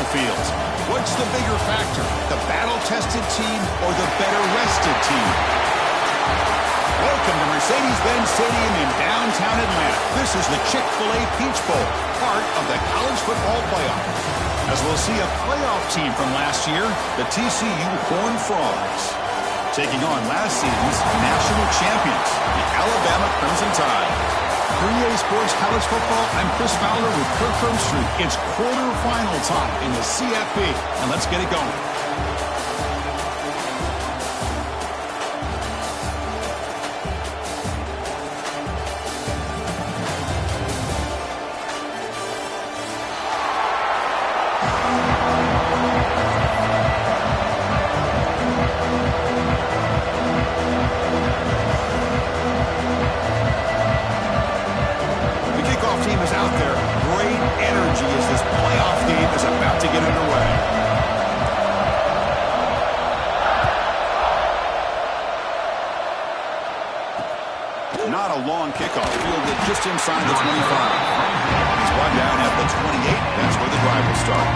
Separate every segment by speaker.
Speaker 1: field. What's the bigger factor, the battle-tested team or the better-rested team? Welcome to Mercedes-Benz Stadium in downtown Atlanta. This is the Chick-fil-A Peach Bowl, part of the college football playoff. As we'll see a playoff team from last year, the TCU Horned Frogs, taking on last season's national champions, the Alabama Crimson Tide. For EA Sports College Football, I'm Chris Fowler with Kirk Herbstreit. It's quarterfinal time in the CFP, and let's get it going.
Speaker 2: Not a long kickoff, fielded just inside the 25. He's brought down at the 28. That's where the drive will start.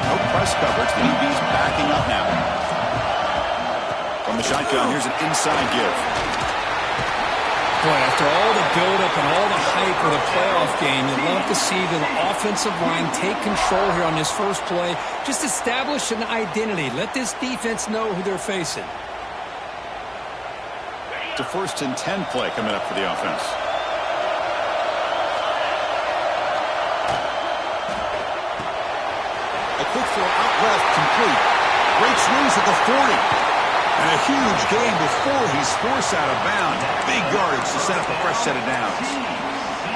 Speaker 2: No press coverage. The DB's backing up now. From the shotgun, here's an inside give.
Speaker 3: Boy, after all the buildup and all the hype of the playoff game, you'd love to see the offensive line take control here on this first play. Just establish an identity. Let this defense know who they're facing.
Speaker 2: It's a 1st and 10 play coming up for the offense. A quick throw out left, complete. Breaks loose at the 40. And a huge gain before he's forced out of bounds. Big yardage to set up a fresh set of downs.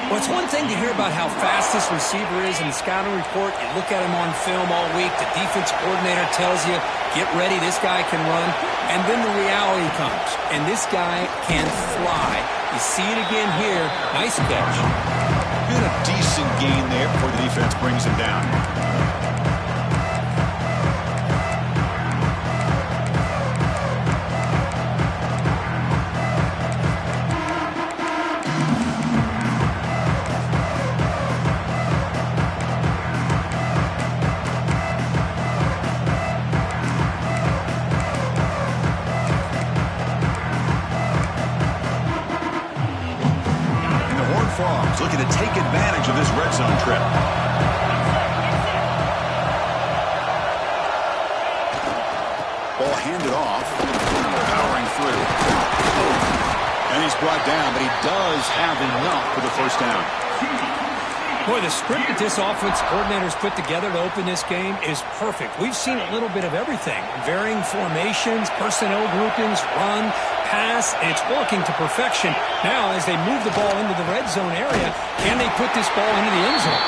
Speaker 3: Well, it's one thing to hear about how fast this receiver is in the scouting report. You look at him on film all week. The defense coordinator tells you, get ready, this guy can run. And then the reality comes, and this guy can fly. You see it again here. Nice catch.
Speaker 2: Been a decent gain there before the defense brings him down. Frogs looking to take advantage of this red zone trip. Ball handed off. Powering through. And he's brought down, but he does have enough for the first down.
Speaker 3: Boy, the script that this offense coordinator's put together to open this game is perfect. We've seen a little bit of everything. Varying formations, personnel groupings, run, pass, and it's working to perfection. Now, as they move the ball into the red zone area, can they put this ball into the end zone?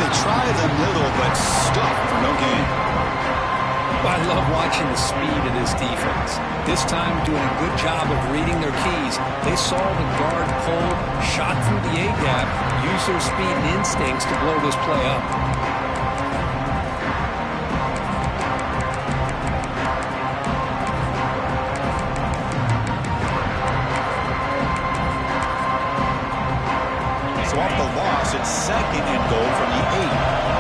Speaker 2: They try the middle, but stuck for no gain.
Speaker 3: I love watching the speed of this defense. This time doing a good job of reading their keys. They saw the guard pull, shot through the A-gap, used their speed and instincts to blow this play up.
Speaker 2: So off the loss, it's 2nd and goal from the 8.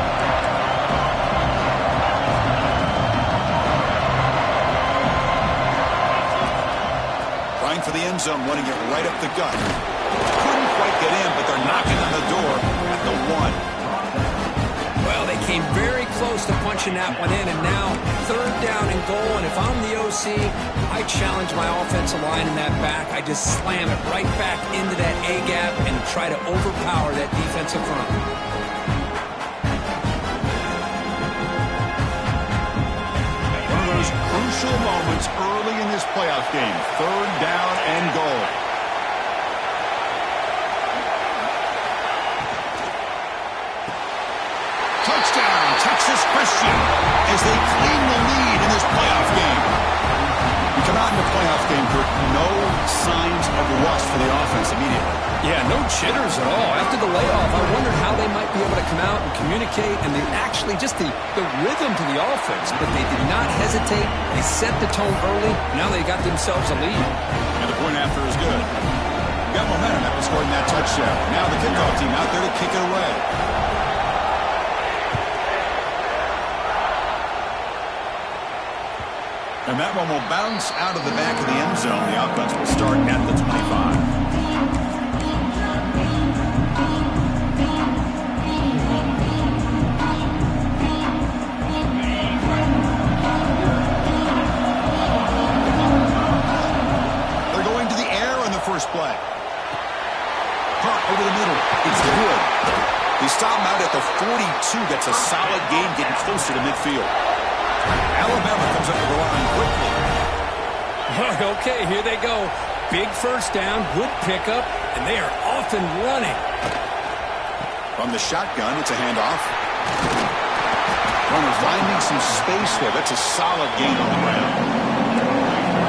Speaker 2: For the end zone, running it right up the gut. Couldn't quite get in, but they're knocking on the door at the 1.
Speaker 3: Well, they came very close to punching that one in, and now 3rd down and goal. And if I'm the OC, I challenge my offensive line in that back. I just slam it right back into that A-gap and try to overpower that defensive front.
Speaker 1: Crucial moments early in this playoff game. 3rd down and goal. Touchdown, Texas Christian, as they claim the lead in this playoff game.
Speaker 2: You come out in the playoff game, Kirk, no signs of rust for the offense immediately.
Speaker 3: Yeah, no jitters at all. After the layoff, I be able to come out and communicate, and actually just the rhythm to the offense. But they did not hesitate. They set the tone early. Now they got themselves a lead.
Speaker 2: And the point after is good. Got momentum after scoring that touchdown. Now the kickoff team out there to kick it away. And that one will bounce out of the back of the end zone. The offense will start at the 25. Play. Hunt over the middle. It's good. He stopped him out at the 42. That's a solid gain getting closer to midfield. Alabama comes up with the line quickly.
Speaker 3: Okay, here they go. Big first down, good pickup, and they are off and running.
Speaker 2: From the shotgun, it's a handoff. Runner finding some space there. That's a solid gain on the ground.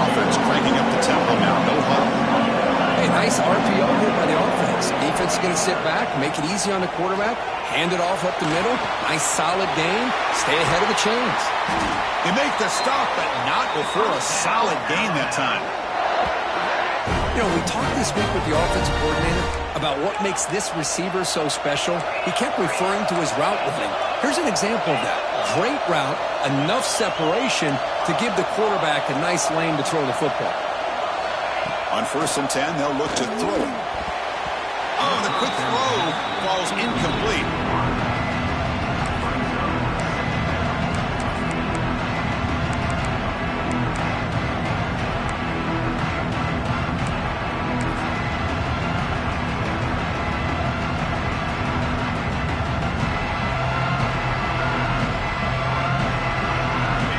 Speaker 2: Offense cranking up the tempo now. No huddle.
Speaker 3: Hey, nice RPO here by the offense. Defense is going to sit back, make it easy on the quarterback, hand it off up the middle. Nice solid gain. Stay ahead of the chains.
Speaker 2: They make the stop, but not before a solid gain that time.
Speaker 3: You know, we talked this week with the offensive coordinator about what makes this receiver so special. He kept referring to his route running. Here's an example of that. Great route, enough separation to give the quarterback a nice lane to throw the football.
Speaker 2: On 1st and 10, they'll look to throw it. Oh, the quick throw falls incomplete.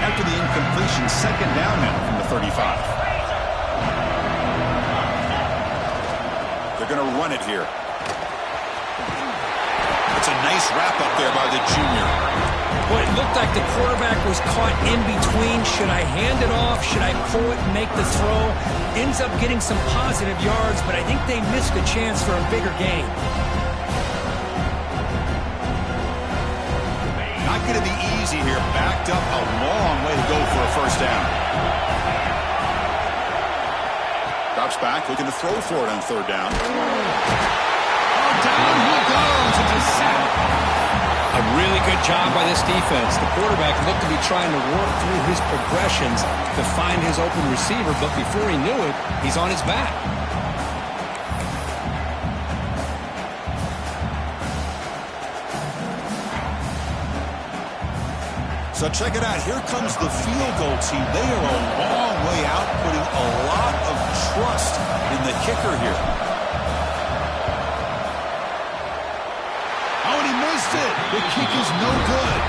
Speaker 2: After the incompletion, 2nd down now from the 35. They're going to run it here. It's a nice wrap up there by the junior.
Speaker 3: Well, it looked like the quarterback was caught in between. Should I hand it off? Should I pull it and make the throw? Ends up getting some positive yards, but I think they missed a chance for a bigger gain.
Speaker 2: Not going to be easy here. Backed up a long way to go for a first down. Drops back, looking to throw for it on 3rd down.
Speaker 1: Oh, down he goes. It's a sack.
Speaker 3: A really good job by this defense. The quarterback looked to be trying to work through his progressions to find his open receiver, but before he knew it, he's on his back.
Speaker 2: So check it out. Here comes the field goal team. They are a long way out, putting a lot of trust in the kicker here. Oh, and he missed it. The kick is no good.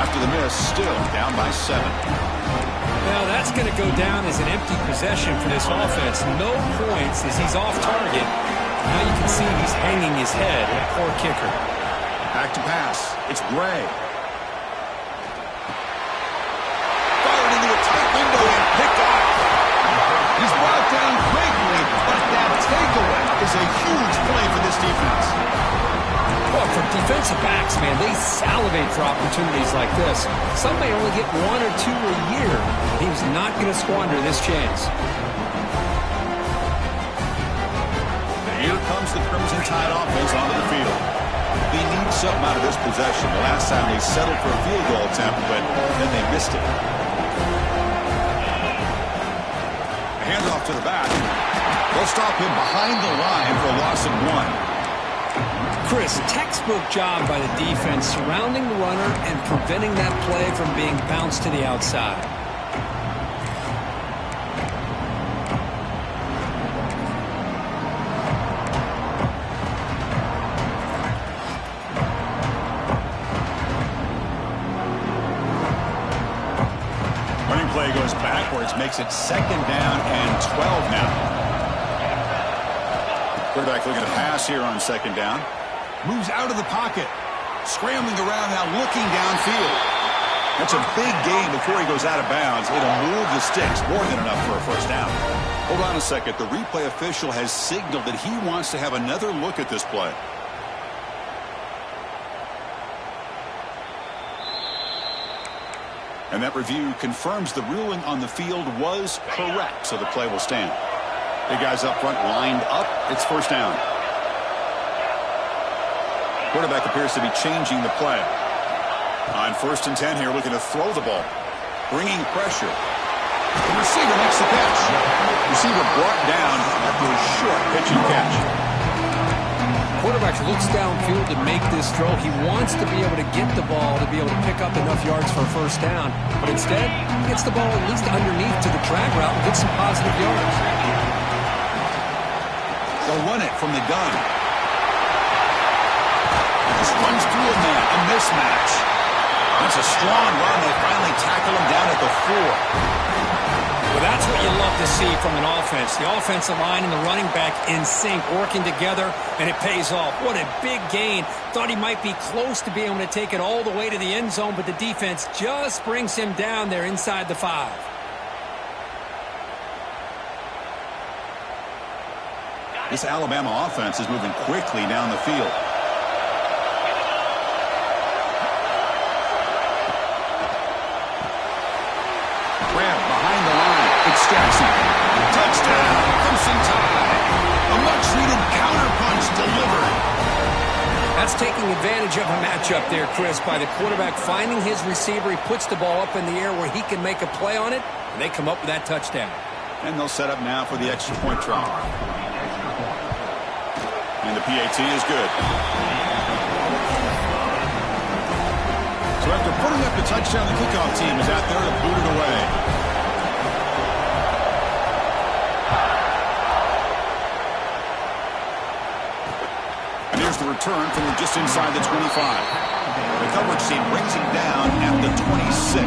Speaker 2: After the miss, still down by 7.
Speaker 3: Now that's going to go down as an empty possession for this offense. No points as he's off target. Now you can see he's hanging his head. A poor kicker.
Speaker 2: Back to pass. It's Gray.
Speaker 1: He's brought down quickly, but that takeaway is a huge play for this defense.
Speaker 3: Well, for defensive backs, man, they salivate for opportunities like this. Some may only get 1 or 2 a year. He was not going to squander this chance.
Speaker 2: Here comes the Crimson Tide offense onto the field. They need something out of this possession. The last time they settled for a field goal attempt, but then they missed it. Handoff to the back. They'll stop him behind the line for a loss of 1.
Speaker 3: Chris, textbook job by the defense surrounding the runner and preventing that play from being bounced to the outside.
Speaker 2: Play goes backwards, makes it 2nd down and 12 now. Quarterback looking to pass here on 2nd down. Moves out of the pocket. Scrambling around now, looking downfield. That's a big gain before he goes out of bounds. It'll move the sticks, more than enough for a first down. Hold on a second. The replay official has signaled that he wants to have another look at this play. And that review confirms the ruling on the field was correct, so the play will stand. The guys up front lined up. It's first down. Quarterback appears to be changing the play. On 1st and 10 here, looking to throw the ball. Bringing pressure. The receiver makes the catch. Receiver brought down after a short pitch and catch.
Speaker 3: Quarterback looks downfield to make this throw. He wants to be able to get the ball to be able to pick up enough yards for a first down. But instead, he gets the ball at least underneath to the drag route and gets some positive yards.
Speaker 2: They'll run it from the gun. Just runs through a man. A mismatch. That's a strong run. They finally tackle him down at the 4.
Speaker 3: Well, that's what you love to see from an offense. The offensive line and the running back in sync, working together, and it pays off. What a big gain. Thought he might be close to being able to take it all the way to the end zone, but the defense just brings him down there inside the 5.
Speaker 2: This Alabama offense is moving quickly down the field. Behind the line, it's Jackson. Touchdown, Crimson Tide. A much-needed counterpunch delivered.
Speaker 3: That's taking advantage of a matchup there, Chris, by the quarterback finding his receiver. He puts the ball up in the air where he can make a play on it, and they come up with that touchdown.
Speaker 2: And they'll set up now for the extra point try. And the PAT is good. So after putting up the touchdown, the kickoff team is out there to boot it away. The return from just inside the 25. The coverage team brings him down at the 26.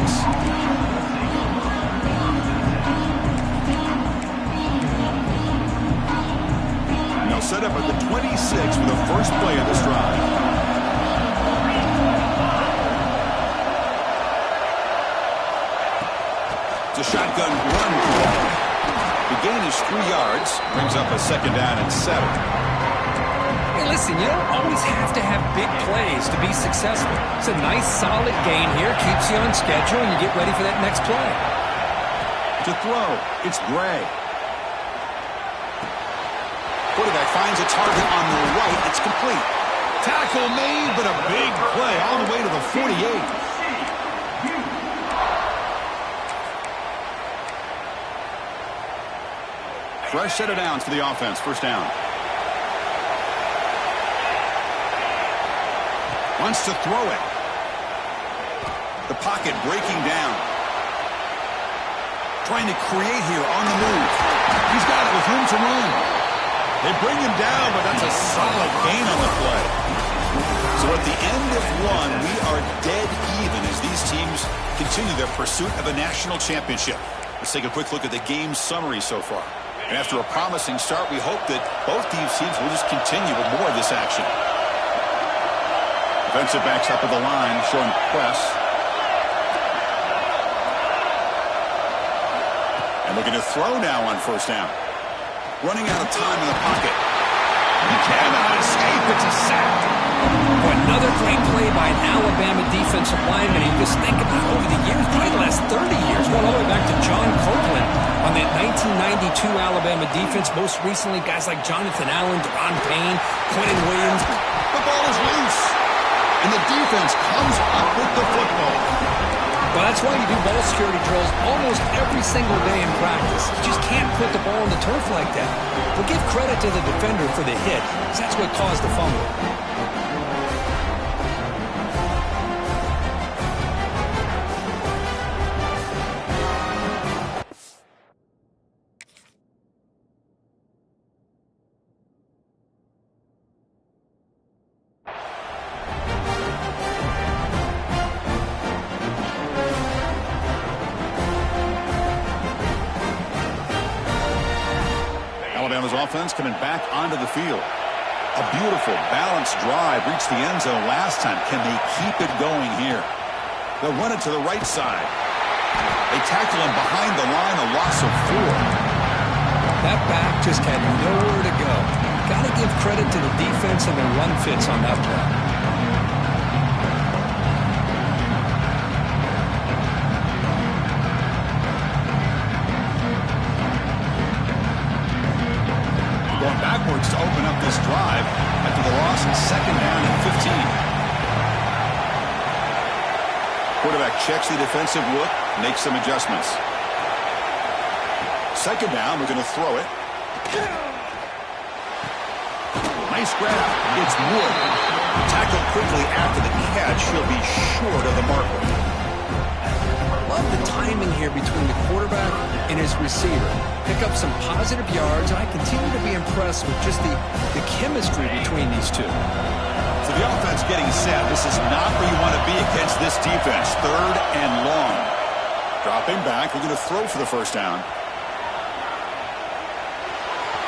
Speaker 2: And they'll set up at the 26 for the first play of this drive. It's a shotgun run play. The gain is 3 yards. Brings up a 2nd down and 7.
Speaker 3: Listen, you don't always have to have big plays to be successful. It's a nice, solid gain here. Keeps you on schedule, and you get ready for that next play.
Speaker 2: To throw, it's Gray. Quarterback finds a target on the right. It's complete. Tackle made, but a big play all the way to the 48. Fresh set of downs for the offense. First down. Wants to throw it. The pocket breaking down. Trying to create here on the move. He's got it with room to run. They bring him down, but that's a solid gain on the play. So at the end of 1, we are dead even as these teams continue their pursuit of a national championship. Let's take a quick look at the game summary so far. And after a promising start, we hope that both these teams will just continue with more of this action. Defensive backs up at the line, showing press. And looking to throw now on first down. Running out of time in the pocket. He cannot escape. It's a sack.
Speaker 3: Another great play by an Alabama defensive lineman. You just think about over the years, probably the last 30 years, going all the way back to John Copeland on that 1992 Alabama defense. Most recently, guys like Jonathan Allen, Deron Payne, Quentin Williams.
Speaker 2: The ball is loose. And the defense comes up with the football.
Speaker 3: Well, that's why you do ball security drills almost every single day in practice. You just can't put the ball on the turf like that. But give credit to the defender for the hit, because that's what caused the fumble.
Speaker 2: Alabama's offense coming back onto the field. A beautiful, balanced drive reached the end zone last time. Can they keep it going here? They'll run it to the right side. They tackle him behind the line, a loss of 4.
Speaker 3: That back just had nowhere to go. Got to give credit to the defense and their run fits on that play.
Speaker 2: Quarterback checks the defensive look, makes some adjustments. Second down, we're going to throw it. Nice grab. It's Wood. Tackled quickly after the catch. He'll be short of the marker.
Speaker 3: Love the timing here between the quarterback and his receiver. Pick up some positive yards, and I continue to be impressed with just the chemistry between these two.
Speaker 2: So the offense getting set. This is not where you want to be against this defense. Third and long. Dropping back. We're going to throw for the first down.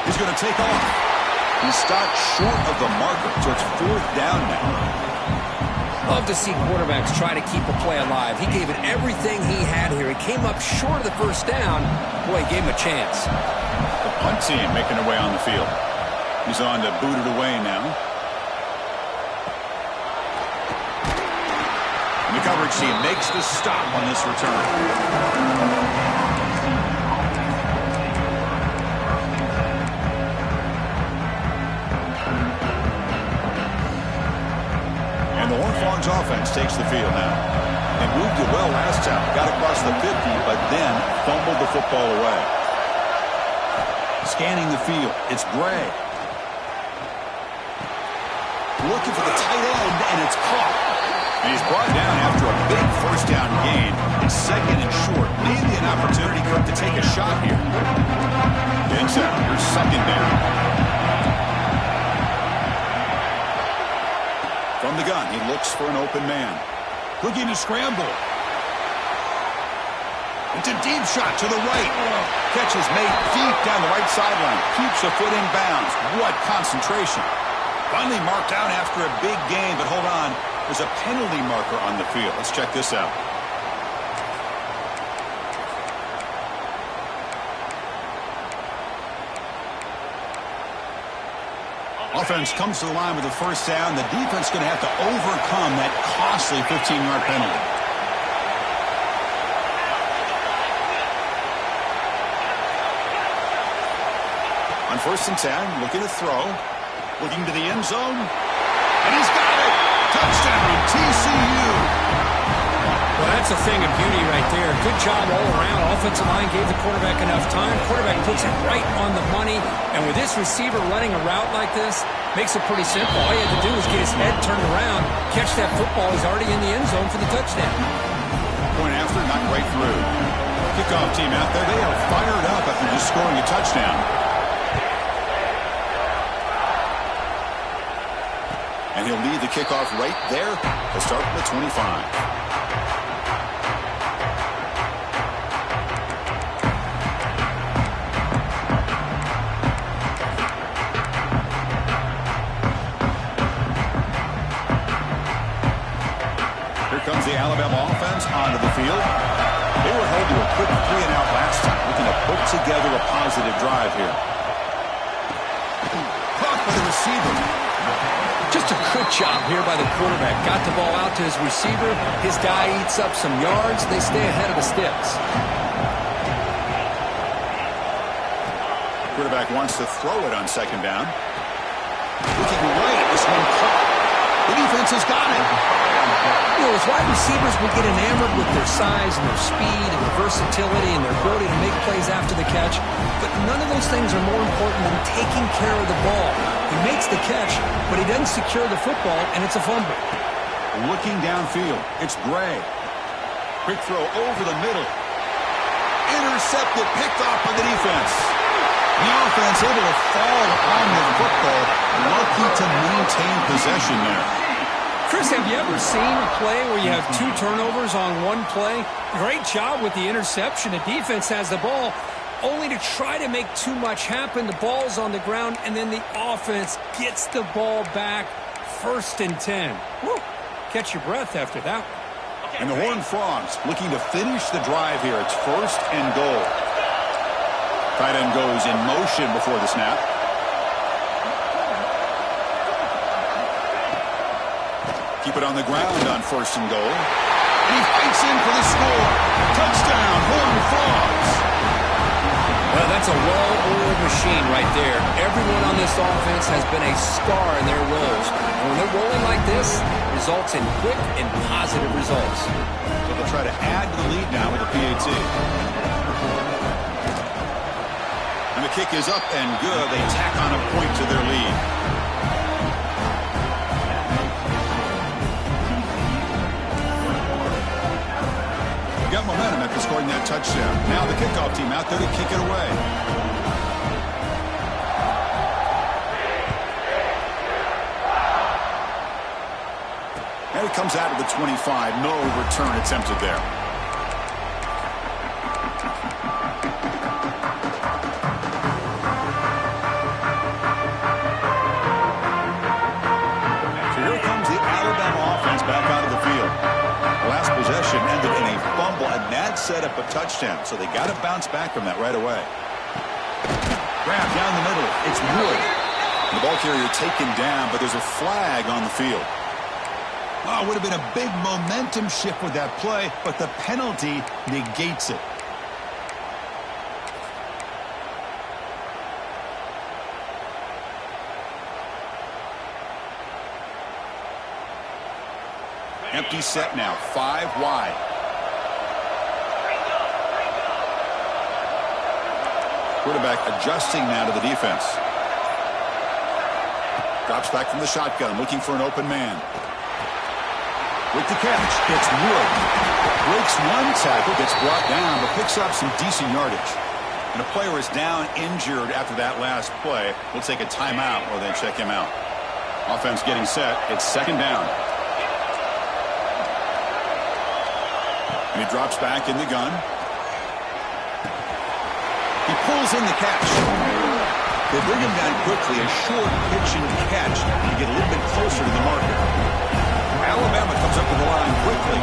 Speaker 2: He's going to take off. He stopped short of the marker, so it's fourth down now.
Speaker 3: Love to see quarterbacks try to keep a play alive. He gave it everything he had here. He came up short of the first down. Boy, he gave him a chance.
Speaker 2: The punt team making their way on the field. He's on to boot it away now. And the coverage team makes the stop on this return. And the Horned Frogs offense takes the field now. They moved it well last time. Got across the 50, but then fumbled the football away. Scanning the field. It's Gray. Looking for the tight end, and it's caught. And he's brought down after a big first down gain. It's second and short. Maybe an opportunity for him to take a shot here. Getting set. Here's second down. From the gun, he looks for an open man. Looking to scramble. It's a deep shot to the right. Catch is made deep down the right sideline. Keeps a foot in bounds. What concentration. Finally marked out after a big gain, but hold on. There's a penalty marker on the field. Let's check this out. Offense comes to the line with the first down. The defense going to have to overcome that costly 15-yard penalty. On first and 10, looking to throw. Looking to the end zone. And he's got it! Touchdown, TCU!
Speaker 3: Well, that's a thing of beauty right there. Good job all around. Offensive line gave the quarterback enough time. Quarterback puts it right on the money. And with this receiver running a route like this, makes it pretty simple. All he had to do was get his head turned around, catch that football. He's already in the end zone for the touchdown.
Speaker 2: Point after, not right through. Kickoff team out there. They are fired up after just scoring a touchdown. And he'll lead the kickoff right there to start the 25. Comes the Alabama offense onto the field. They were held to a quick 3-and-out last time, looking to put together a positive drive here. Caught by the receiver.
Speaker 3: Just a good job here by the quarterback. Got the ball out to his receiver. His guy eats up some yards. They stay ahead of the sticks.
Speaker 2: Quarterback wants to throw it on second down. Looking right. This one caught. The defense has got it.
Speaker 3: You know, as wide receivers, we get enamored with their size and their speed and their versatility and their ability to make plays after the catch. But none of those things are more important than taking care of the ball. He makes the catch, but he doesn't secure the football, and it's a fumble.
Speaker 2: Looking downfield, it's Gray. Quick throw over the middle. Intercepted, picked off by the defense. The offense able to fall on the football. Lucky to maintain possession there.
Speaker 3: Chris, have you ever seen a play where you have two turnovers on one play? Great job with the interception. The defense has the ball, only to try to make too much happen. The ball's on the ground, and then the offense gets the ball back. First and 10. Woo. Catch your breath after that one.
Speaker 2: And the Horned Frogs looking to finish the drive here. It's first and goal. Tight end goes in motion before the snap. Keep it on the ground on first and goal. And he fights in for the score. Touchdown, Horned Frogs.
Speaker 3: Well, that's a well-oiled machine right there. Everyone on this offense has been a star in their roles. And when they're rolling like this, pass results in quick and positive results.
Speaker 2: So they'll try to add to the lead now with a PAT. And the kick is up and good. They tack on a point to their lead. They got momentum after scoring that touchdown. Now the kickoff team out there to kick it away. And it comes out of the 25. No return attempted there. So here comes the Alabama offense back out of the field. Last possession ended in a fumble, and that set up a touchdown. So they got to bounce back from that right away. Grab down the middle. It's Wood. The ball carrier taken down, but there's a flag on the field. Oh, it would have been a big momentum shift with that play, but the penalty negates it. Empty set now, 5 wide. Quarterback adjusting now to the defense. Drops back from the shotgun, looking for an open man. With the catch, it's Wood. Breaks one tackle, gets brought down, but picks up some decent yardage. And a player is down injured after that last play. We'll take a timeout or then check him out. Offense getting set. It's second down. And he drops back in the gun. He pulls in the catch. They bring him down quickly. A short pitch and catch to get a little bit closer to the marker. Alabama comes up to the line quickly.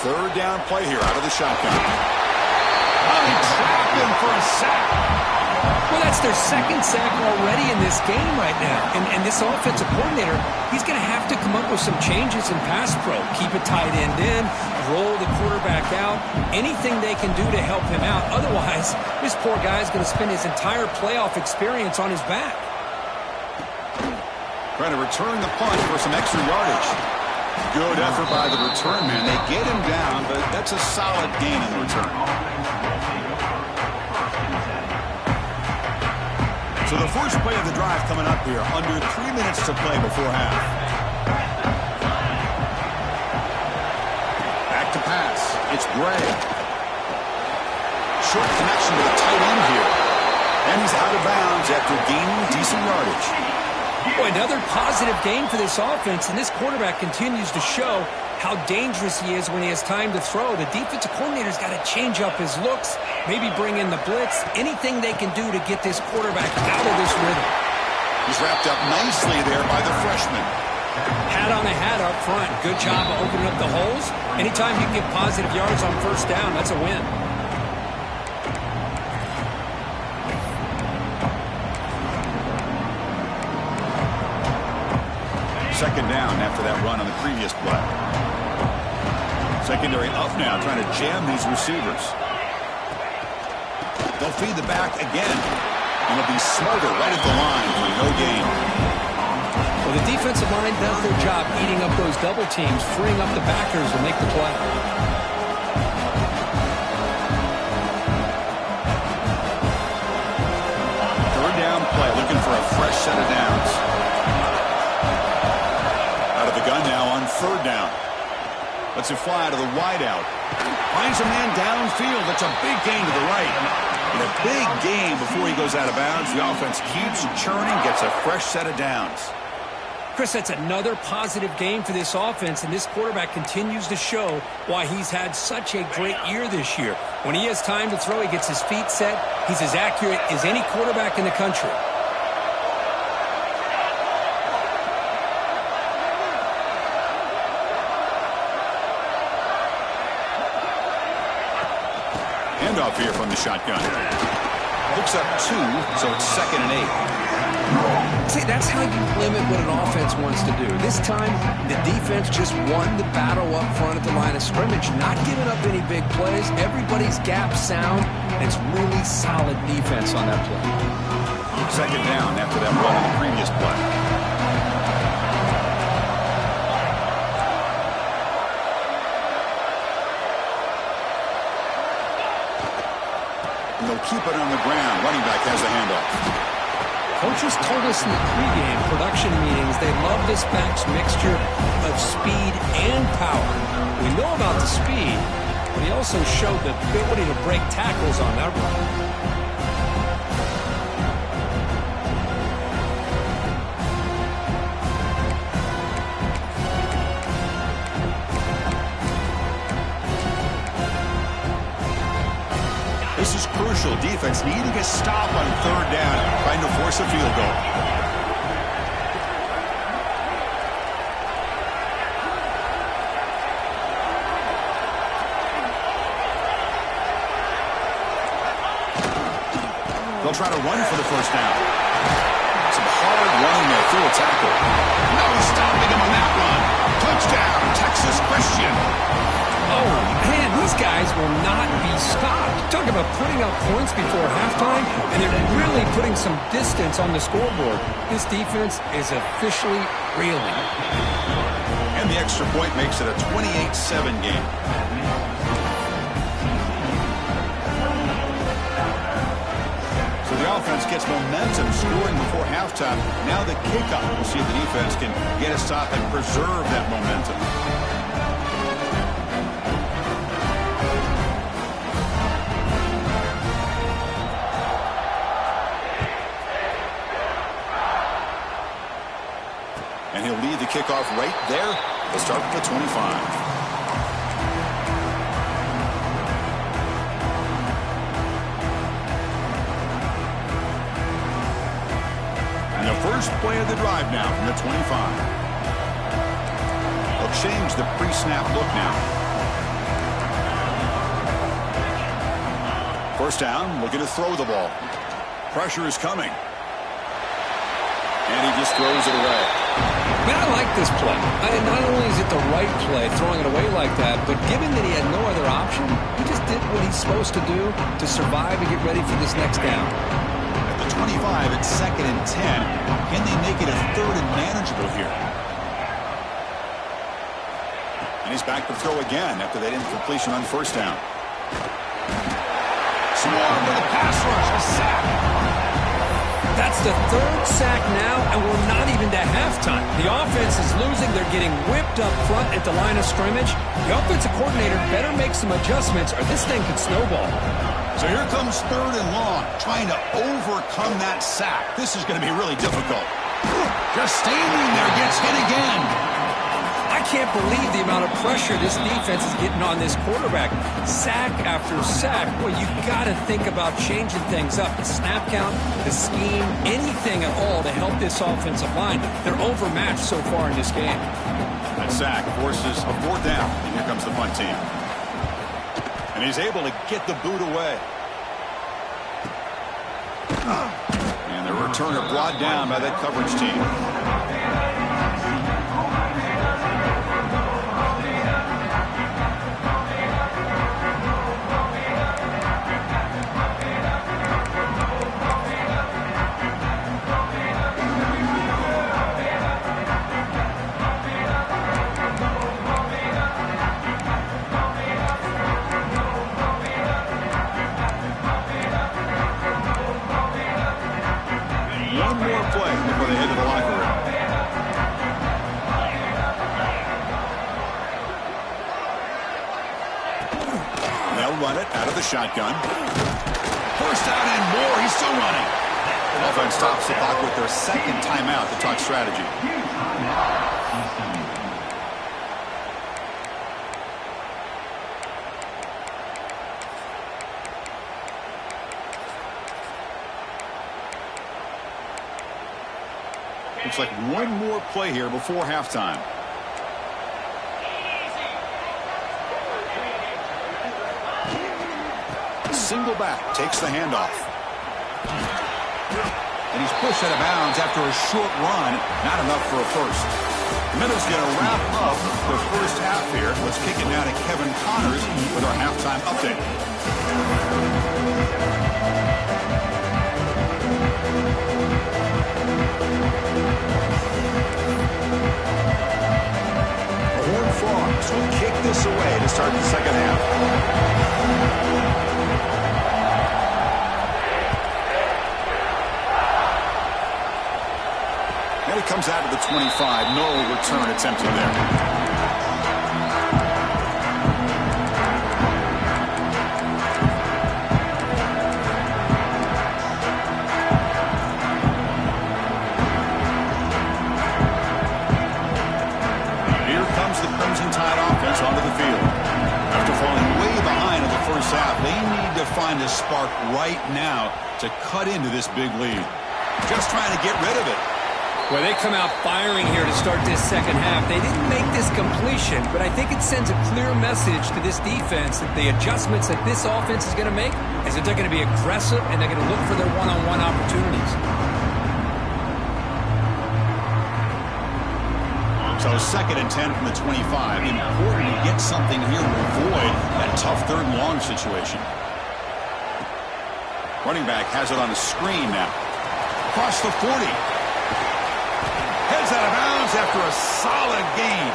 Speaker 2: Third down play here out of the shotgun.
Speaker 1: Oh, he trapped him for a sack.
Speaker 3: Well, that's their second sack already in this game right now. And this offensive coordinator, he's going to have to come up with some changes in pass pro. Keep a tight end in, roll the quarterback out, anything they can do to help him out. Otherwise, this poor guy is going to spend his entire playoff experience on his back.
Speaker 2: Trying to return the punt for some extra yardage. Good effort by the return man. They get him down, but that's a solid gain in the return. So the first play of the drive coming up here. Under 3 minutes to play before half. Back to pass. It's Gray. Short connection to the tight end here. And he's out of bounds after gaining decent yardage.
Speaker 3: Boy, another positive game for this offense, and this quarterback continues to show how dangerous he is when he has time to throw. The defensive coordinator's got to change up his looks, maybe bring in the blitz, anything they can do to get this quarterback out of this rhythm.
Speaker 2: He's wrapped up nicely there by the freshman.
Speaker 3: Hat on a hat up front. Good job of opening up the holes. Anytime you get positive yards on first down, that's a win.
Speaker 2: Second down after that run on the previous play. Secondary up now, trying to jam these receivers. They'll feed the back again. And it'll be Smoger right at the line for no gain.
Speaker 3: Well, the defensive line does their job eating up those double teams, freeing up the backers to make the play.
Speaker 2: Third down play, looking for a fresh set of downs. Gun now on third down. Lets it fly to the wideout. Finds a man downfield. That's a big gain to the right. And a big gain before he goes out of bounds. The offense keeps churning, gets a fresh set of downs.
Speaker 3: Chris, that's another positive game for this offense, and this quarterback continues to show why he's had such a great year this year. When he has time to throw, he gets his feet set. He's as accurate as any quarterback in the country.
Speaker 2: Handoff here from the shotgun. Picks up 2, so it's 2nd and 8.
Speaker 3: See, that's how you limit what an offense wants to do. This time, the defense just won the battle up front at the line of scrimmage, not giving up any big plays. Everybody's gap sound, and it's really solid defense on that play.
Speaker 2: Second down after that run on the previous play. And they'll keep it on the ground. Running back has the handoff.
Speaker 3: Coaches told us in the pregame production meetings they love this back's mixture of speed and power. We know about the speed, but he also showed the ability to break tackles on that run.
Speaker 2: This is crucial. Defense needing a stop on third down, trying to force a field goal. They'll try to run for the first down. Some hard running there through a tackle.
Speaker 1: No stopping him on that run. Touchdown, Texas Christian.
Speaker 3: Oh, man, these guys will not be stopped. Talk about putting up points before halftime, and they're really putting some distance on the scoreboard. This defense is officially reeling.
Speaker 2: And the extra point makes it a 28-7 game. So the offense gets momentum scoring before halftime. Now the kickoff. We'll see if the defense can get a stop and preserve that momentum. And he'll lead the kickoff right there. They'll start at the 25. And the first play of the drive now from the 25. They'll change the pre-snap look now. First down, looking to throw the ball. Pressure is coming. And he just throws it away.
Speaker 3: Man, I like this play. Not only is it the right play, throwing it away like that, but given that he had no other option, he just did what he's supposed to do to survive and get ready for this next down.
Speaker 2: At the 25, it's 2nd and 10. Can they make it a 3rd and manageable here? And he's back to throw again after that incompletion on first down.
Speaker 1: Swarm with a pass rush, a sack.
Speaker 3: That's the 3rd sack now, and we're not even to halftime. The offense is losing. They're getting whipped up front at the line of scrimmage. The offensive coordinator better make some adjustments, or this thing could snowball.
Speaker 2: So here comes 3rd and long, trying to overcome that sack. This is going to be really difficult.
Speaker 1: Just standing there, gets hit again.
Speaker 3: I can't believe the amount of pressure this defense is getting on this quarterback. Sack after sack. Boy, you got to think about changing things up. The snap count, the scheme, anything at all to help this offensive line. They're overmatched so far in this game.
Speaker 2: That sack forces a 4th down, and here comes the punt team. And he's able to get the boot away. And the returner brought down by that coverage team. One more play before they head to the locker room. They'll run it out of the shotgun.
Speaker 1: First down and more. He's still running.
Speaker 2: Offense stops the clock with their 2nd timeout to talk strategy. Looks like one more play here before halftime. Single back takes the handoff. And he's pushed out of bounds after a short run. Not enough for a first. Minnows going to wrap up the first half here. Let's kick it now to Kevin Connors with our halftime update. The Horned Frogs will kick this away to start the second half. And he comes out of the 25. No return attempted there. Here comes the Crimson Tide offense onto the field. After falling way behind in the first half, they need to find a spark right now to cut into this big lead. Just trying to get rid of it.
Speaker 3: Well, they come out firing here to start this second half. They didn't make this completion, but I think it sends a clear message to this defense that the adjustments that this offense is going to make is that they're going to be aggressive and they're going to look for their one-on-one opportunities.
Speaker 2: So 2nd and 10 from the 25. Important to get something here to avoid that tough 3rd and long situation. Running back has it on a screen now. Across the 40. Heads out of bounds after a solid gain.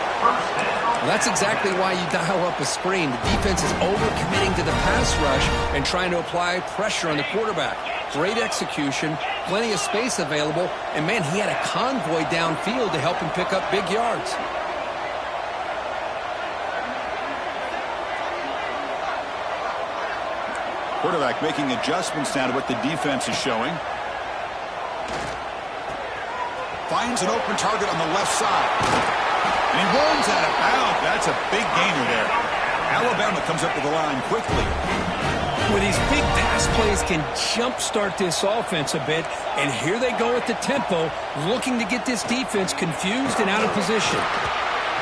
Speaker 3: Well, that's exactly why you dial up a screen. The defense is overcommitting to the pass rush and trying to apply pressure on the quarterback. Great execution, plenty of space available, and, man, he had a convoy downfield to help him pick up big yards.
Speaker 2: Quarterback making adjustments now to what the defense is showing. Finds an open target on the left side. And he runs out of bounds. That's a big gainer there. Alabama comes up to the line quickly.
Speaker 3: Well, these big pass plays can jumpstart this offense a bit, and here they go at the tempo, looking to get this defense confused and out of position.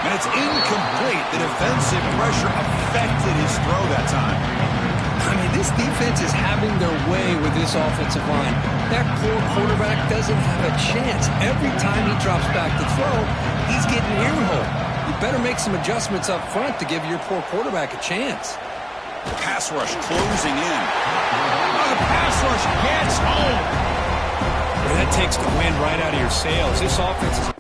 Speaker 2: And it's incomplete. The defensive pressure affected his throw that time.
Speaker 3: I mean, this defense is having their way with this offensive line. That poor quarterback doesn't have a chance. Every time he drops back to throw, he's getting earholed. You better make some adjustments up front to give your poor quarterback a chance.
Speaker 2: Pass rush closing in. Oh, the pass rush gets home.
Speaker 3: Well, that takes the wind right out of your sails. This offense is...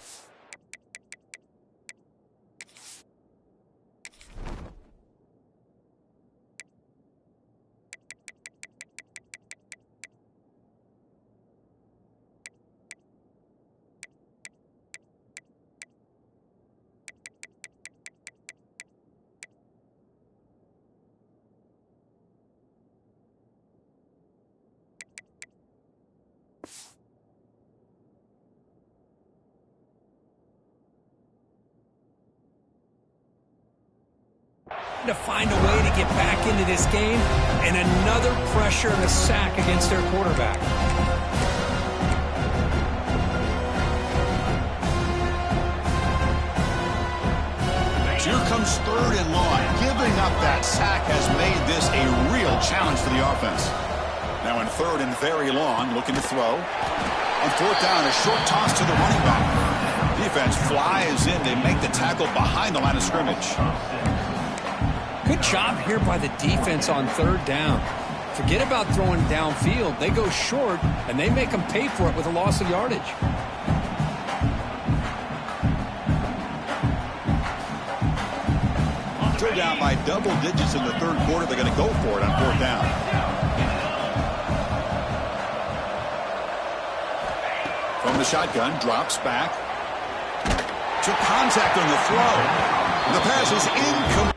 Speaker 3: to find a way to get back into this game, and another pressure and a sack against their quarterback.
Speaker 2: Here comes 3rd and long. Giving up that sack has made this a real challenge for the offense. Now in 3rd and very long, looking to throw. On 4th down, a short toss to the running back. Defense flies in. They make the tackle behind the line of scrimmage.
Speaker 3: Good job here by the defense on 3rd down. Forget about throwing downfield. They go short, and they make them pay for it with a loss of yardage.
Speaker 2: Still down by double digits in the 3rd quarter. They're going to go for it on 4th down. From the shotgun, drops back. Took contact on the throw. The pass is incomplete.